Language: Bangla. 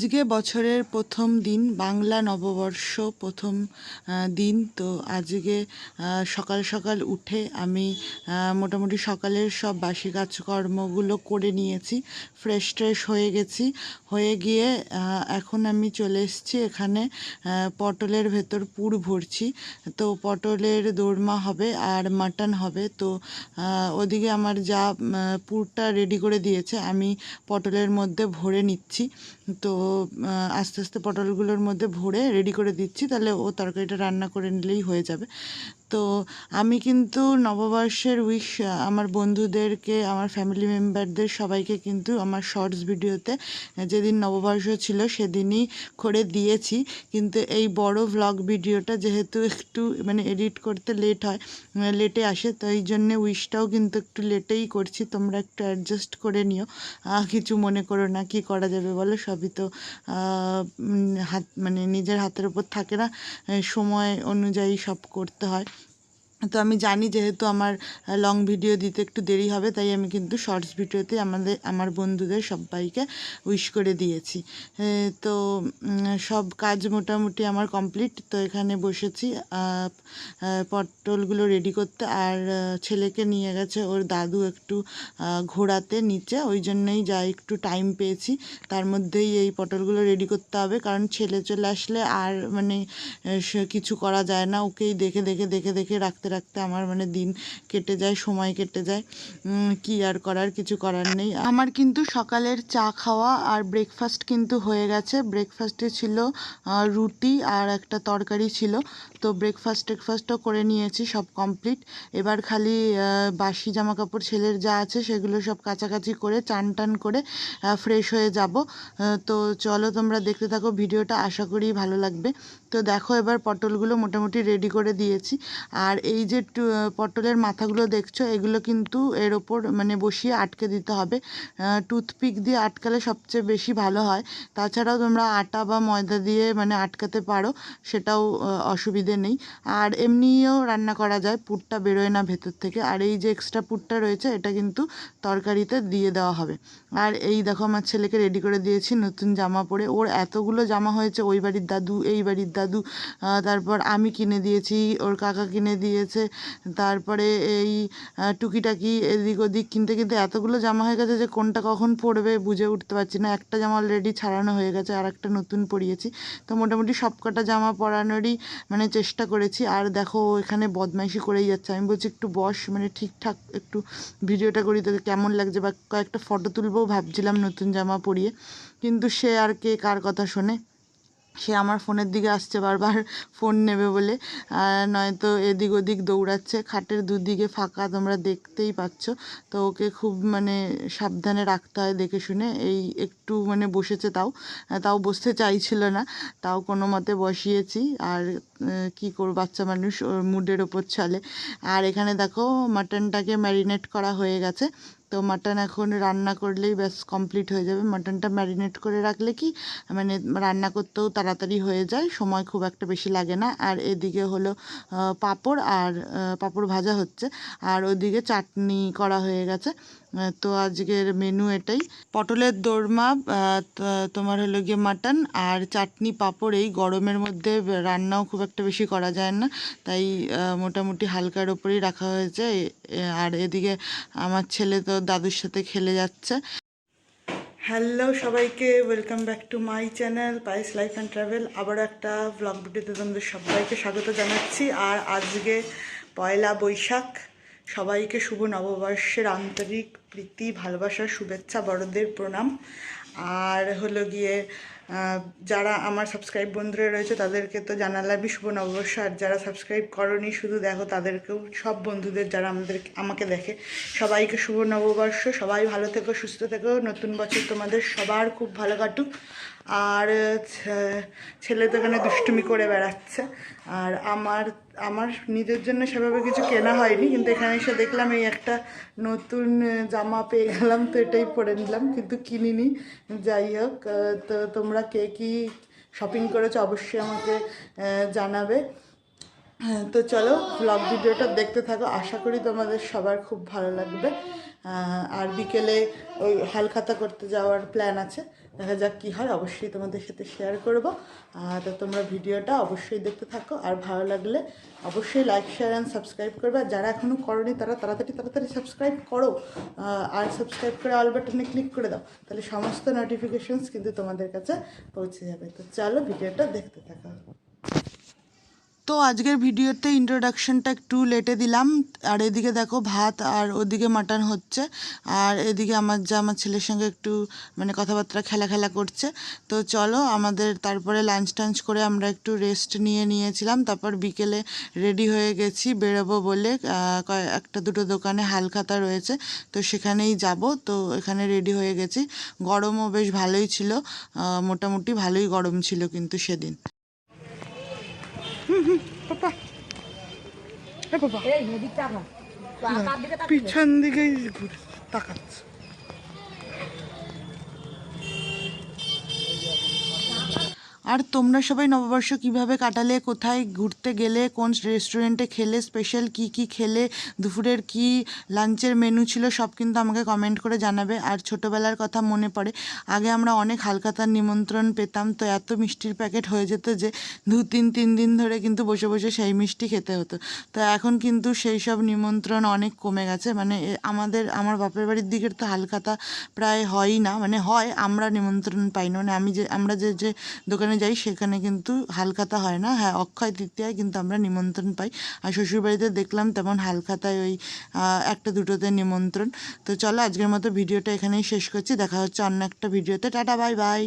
আজকে বছরের প্রথম দিন, বাংলা নববর্ষ প্রথম দিন। তো আজকে সকাল সকাল উঠে আমি মোটামুটি সকালের সব বাসি কাজকর্মগুলো করে নিয়েছি, ফ্রেশ হয়ে গেছি। হয়ে গিয়ে এখন আমি চলে এসেছি এখানে পটলের ভেতর পুর ভরছি। তো পটলের দোরমা হবে আর মাটন হবে। তো ওদিকে আমার যা পুরটা রেডি করে দিয়েছে, আমি পটলের মধ্যে ভরে নিচ্ছি। তো আস্তে আস্তে পটলগুলোর মধ্যে ভরে রেডি করে দিচ্ছি, তাহলে ও তরকারিটা রান্না করে নিলেই হয়ে যাবে। তো আমি কিন্তু নববর্ষের উইশ আমার বন্ধুদেরকে, আমার ফ্যামিলি মেম্বারদের সবাইকে কিন্তু আমার শর্টস ভিডিওতে যেদিন নববর্ষ ছিল সেদিনই করে দিয়েছি। কিন্তু এই বড় ভ্লগ ভিডিওটা যেহেতু একটু মানে এডিট করতে লেট হয়, লেটে আসে, তো এই জন্যে উইশটাও কিন্তু একটু লেটেই করছি। তোমরা একটু অ্যাডজাস্ট করে নিও, কিছু মনে করো না। কি করা যাবে বলো, সবই তো হাত মানে নিজের হাতের উপর থাকে না, সময় অনুযায়ী সব করতে হয়। তো আমি জানি যেহেতু আমার লং ভিডিও দিতে একটু দেরি হবে, তাই আমি কিন্তু শর্টস ভিডিওতে আমার বন্ধুদের সবাইকে উইশ করে দিয়েছি। তো সব কাজ মোটামুটি আমার কমপ্লিট। তো এখানে বসেছি পটলগুলো রেডি করতে। আর ছেলেকে নিয়ে গেছে ওর দাদু একটু ঘোরাতে নিচে, ওই জন্যই যা একটু টাইম পেয়েছি তার মধ্যেই এই পটলগুলো রেডি করতে হবে। কারণ ছেলে চলে আসলে আর মানে কিছু করা যায় না, ওকেই দেখে দেখে দেখে দেখে রাখতে রাখতে আমার মানে দিন কেটে যায়, সময় কেটে যায়। কি আর করার, কিছু করার নেই। আমার কিন্তু সকালের চা খাওয়া আর ব্রেকফাস্ট কিন্তু হয়ে গেছে। ব্রেকফাস্টে ছিল রুটি আর একটা তরকারি ছিল। তো টেকফাস্টও করে নিয়েছি, সব কমপ্লিট। এবার খালি বাসি জামা কাপড় ছেলের যা আছে সেগুলো সব কাচাকাচি করে চান টান করে ফ্রেশ হয়ে যাব। তো চলো তোমরা দেখতে থাকো ভিডিওটা, আশা করি ভালো লাগবে। তো দেখো এবার পটলগুলো মোটামুটি রেডি করে দিয়েছি। আর এই যে পটলের মাথাগুলো দেখছো, এগুলো কিন্তু এর ওপর মানে বসিয়ে আটকে দিতে হবে। টুথপিক দিয়ে আটকালে সবচেয়ে বেশি ভালো হয়। তাছাড়াও তোমরা আটা বা ময়দা দিয়ে মানে আটকাতে পারো, সেটাও অসুবিধে নেই। আর এমনিও রান্না করা যায়, পুরটা বেরোয় না ভেতর থেকে। আর এই যে এক্সট্রা পুরটা রয়েছে, এটা কিন্তু তরকারিতে দিয়ে দেওয়া হবে। আর এই দেখো আমার ছেলেকে রেডি করে দিয়েছি নতুন জামা পরে। ওর এতগুলো জামা হয়েছে, ওই বাড়ির দাদু, এই বাড়ির দাদু, তারপর আমি কিনে দিয়েছি, ওর কাকা কিনে দিয়েছে, তারপরে এই টুকিটাকি এদিক ওদিক কিনতে কিনতে এতগুলো জামা হয়ে গেছে যে কোনটা কখন পরবে বুঝে উঠতে পারছি না। একটা জামা অলরেডি ছাড়ানো হয়ে গেছে, আর একটা নতুন পরিয়েছি। তো মোটামুটি সব কটা জামা পরানোরই মানে চেষ্টা করেছি। আর দেখো এখানে বদমাইশি করেই যাচ্ছে। আমি বলছি একটু বস, মানে ঠিকঠাক একটু ভিডিওটা করি, তোকে কেমন লাগছে, বা কয়েকটা ফটো তুলবো ভাবছিলাম নতুন জামা পরিয়ে। কিন্তু সে আর কে কার কথা শোনে, সে আমার ফোনের দিকে আসছে বারবার, ফোন নেবে বলে, নয়তো এদিক ওদিক দৌড়াচ্ছে। খাটের দুদিকে ফাঁকা, তোমরা দেখতেই পাচ্ছ। তো ওকে খুব মানে সাবধানে রাখতে হয়, দেখে শুনে। এই একটু মানে বসেছে, তাও বসতে চাইছিল না, তাও কোনো মতে বসিয়েছি। আর কি করব, বাচ্চা মানুষ, ওর মুডের ওপর চলে। আর এখানে দেখো মাটনটাকে ম্যারিনেট করা হয়ে গেছে। তো মাটন এখন রান্না করলেই ব্যাস কমপ্লিট হয়ে যাবে। মাটনটা ম্যারিনেট করে রাখলে কি মানে রান্না করতেও তাড়াতাড়ি হয়ে যায়, সময় খুব একটা বেশি লাগে না। আর এদিকে হলো পাঁপড়, আর পাঁপড় ভাজা হচ্ছে। আর ওদিকে চাটনি করা হয়ে গেছে। তো আজকের মেনু এটাই, পটলের দোরমা, তোমার হলো গিয়ে মাটন আর চাটনি পাঁপড়। এই গরমের মধ্যে রান্নাও খুব একটা বেশি করা যায় না, তাই মোটামুটি হালকার ওপরেই রাখা হয়েছে। আর এদিকে আমার ছেলে তো দাদুর সাথে খেলে যাচ্ছে। হ্যালো সবাইকে, welcome back to my channel payesh life and travel. আবারও একটা ব্লগ ভিডিওতে তোমাদের সবাইকে স্বাগত জানাচ্ছি। আর আজকে পয়লা বৈশাখ, সবাইকে শুভ নববর্ষের আন্তরিক প্রীতি, ভালোবাসা, শুভেচ্ছা, বড়দের প্রণাম। আর হলো গিয়ে যারা আমার সাবস্ক্রাইব বন্ধুরা রয়েছে তাদেরকে তো জানালামই শুভ নববর্ষ। আর যারা সাবস্ক্রাইব করনি শুধু দেখো, তাদেরকেও, সব বন্ধুদের যারা আমাকে দেখে, সবাইকে শুভ নববর্ষ। সবাই ভালো থেকো, সুস্থ থেকো, নতুন বছর তোমাদের সবার খুব ভালো কাটুক। আর ছেলে তো এখানে দুষ্টুমি করে বেড়াচ্ছে। আর আমার নিজের জন্য সেভাবে কিছু কেনা হয়নি, কিন্তু এখানে এসে দেখলাম এই একটা নতুন জামা পেয়ে গেলাম, তো এটাই পরে নিলাম, কিন্তু কিনিনি। যাই হোক, তো তোমরা কে কী শপিং করেছো অবশ্যই আমাকে জানাবে। তো চলো ব্লগ ভিডিওটা দেখতে থাকো, আশা করি তোমাদের সবার খুব ভালো লাগবে। আর বিকেলে ওই হালখাতা করতে যাওয়ার প্ল্যান আছে, দেখা যাক কী হয়, অবশ্যই তোমাদের সাথে শেয়ার করব। তো তোমরা ভিডিওটা অবশ্যই দেখতে থাকো, আর ভালো লাগলে অবশ্যই লাইক শেয়ার অ্যান্ড সাবস্ক্রাইব করবে। আর যারা এখনও করোনি তারা তাড়াতাড়ি সাবস্ক্রাইব করো, আর সাবস্ক্রাইব করে অল বাটনে ক্লিক করে দাও, তাহলে সমস্ত নোটিফিকেশনস কিন্তু তোমাদের কাছে পৌঁছে যাবে। তো চলো ভিডিওটা দেখতে থাকো। তো আজকের ভিডিওতে ইন্ট্রোডাকশনটা একটু লেটে দিলাম, আর এদিকে দেখো ভাত আর ওদিকে মাটন হচ্ছে, আর এদিকে আমার ছেলের সঙ্গে একটু মানে কথাবার্তা খেলা করছে। তো চলো আমাদের তারপরে লাঞ্চ টাঞ্চ করে আমরা একটু রেস্ট নিয়েছিলাম, তারপর বিকেলে রেডি হয়ে গেছি বেরোবো বলে। একটা দুটো দোকানে হালখাতা রয়েছে, তো সেখানেই যাব। তো এখানে রেডি হয়ে গেছি, গরমও বেশ ভালোই ছিল, মোটামুটি ভালোই গরম ছিল কিন্তু সেদিন। পাপা পিছন দিকেই তাকাচ্ছে। আর তোমরা সবাই নববর্ষ কিভাবে কাটালে, কোথায় ঘুরতে গেলে, কোন রেস্টুরেন্টে খেলে, স্পেশাল কি খেলে, দুপুরের কি লাঞ্চের মেনু ছিল, সব কিন্তু আমাকে কমেন্ট করে জানাবে। আর ছোটোবেলার কথা মনে পড়ে, আগে আমরা অনেক হালখাতার নিমন্ত্রণ পেতাম, তো এত মিষ্টির প্যাকেট হয়ে যেত যে 2-3 দিন ধরে কিন্তু বসে বসে সেই মিষ্টি খেতে হতো। তো এখন কিন্তু সেই সব নিমন্ত্রণ অনেক কমে গেছে, মানে আমার বাপের বাড়ির দিকের তো হালখাতা প্রায় হয়ই না, মানে হয় আমরা নিমন্ত্রণ পাই না, মানে আমরা যে দোকানে যাই সেখানে কিন্তু হালখাতা হয় না। হ্যাঁ, অক্ষয় তৃতীয়ায় কিন্তু আমরা নিমন্ত্রণ পাই। আর শ্বশুরবাড়িতে দেখলাম তেমন হালখাতায় ওই একটা দুটোতে নিমন্ত্রণ। তো চলো আজকের মতো ভিডিওটা এখানেই শেষ করছি, দেখা হচ্ছে অন্য একটা ভিডিওতে। Tata, bye bye.